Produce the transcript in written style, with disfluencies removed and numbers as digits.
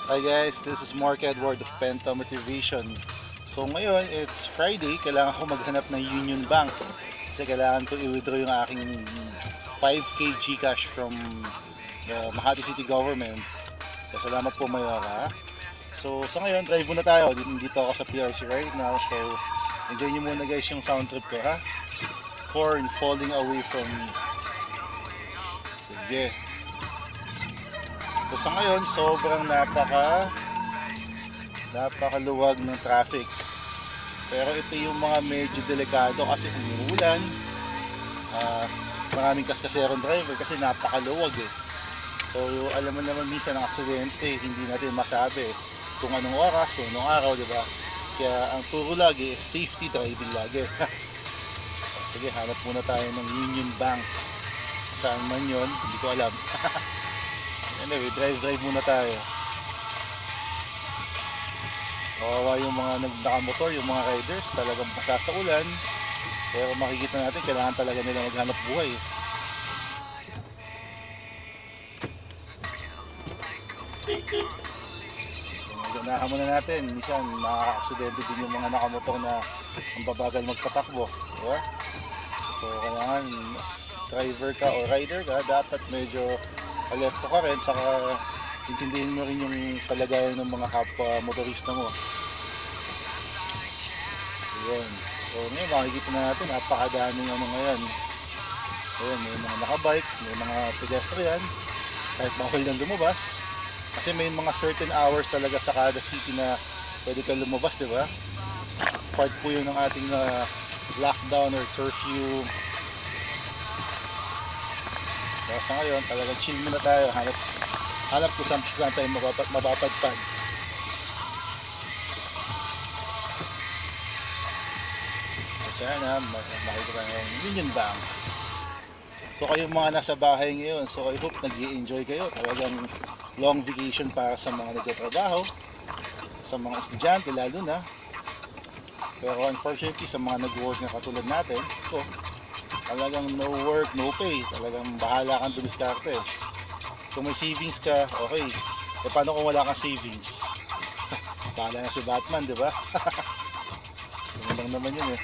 Hi guys, this is Mark Edward of Penta Motivation. So ngayon, it's Friday, kailangan ko maghanap ng Union Bank kasi kailangan ko i-withdraw yung aking 5K Gcash from the Makati City Government. So, salamat po Mayora. So sa ngayon, drive muna tayo. Dito ako sa PRC right now. So enjoy nyo muna guys yung sound trip ko ha. Corn falling away from me. Sige. So sa ngayon, sobrang napakaluwag ng traffic. Pero ito yung mga medyo delikado kasi umuulan. Maraming kaskaserong driver kasi napakaluwag eh. So alam mo naman minsan ang aksidente, hindi natin masabi kung anong oras, kung anong araw, di ba? Kaya ang turo lagi is safety driving lagi. Sige, hanap muna tayo ng Union Bank. Saan man yun, hindi ko alam. Anyway, drive muna tayo. Kawawa yung mga nakamotor, yung mga riders, talagang basa sa ulan. Pero makikita natin, kailangan talaga nila maghanap buhay. Ganahan muna natin, minsan makaka-aksidente din yung mga nakamotor na ang babagal magpatakbo, diba? So kailangan mas driver ka o rider ka, dapat medyo alerto ka rin, saka intindihin mo rin yung kalagayan ng mga kapwa motorista mo. So yun, so ngayon makikita na natin, napakadaming ano ngayon. Ayun, may mga nakabike, may mga pedestrian, kahit bawal lang lumabas. Kasi may mga certain hours talaga sa kada city na pwede ka lumabas, di ba? Part po yun ng ating lockdown or curfew. Kaya sa ngayon, talagang chill muna tayo. Hanap ko saan tayo mapapadpad. So sana makita tayo ng Union Bank. So kayong mga nasa bahay ngayon, so I hope nag-i-enjoy kayo. Talagang long vacation para sa mga nagtatrabaho, sa mga estudyante lalo na. Pero unfortunately sa mga nag-work na katulad natin, so, talagang no work, no pay. Talagang bahala kang dumiskarte. Kung may savings ka, okay. E paano kung wala kang savings? Bahala na si Batman, di ba? Ganun lang naman yun eh.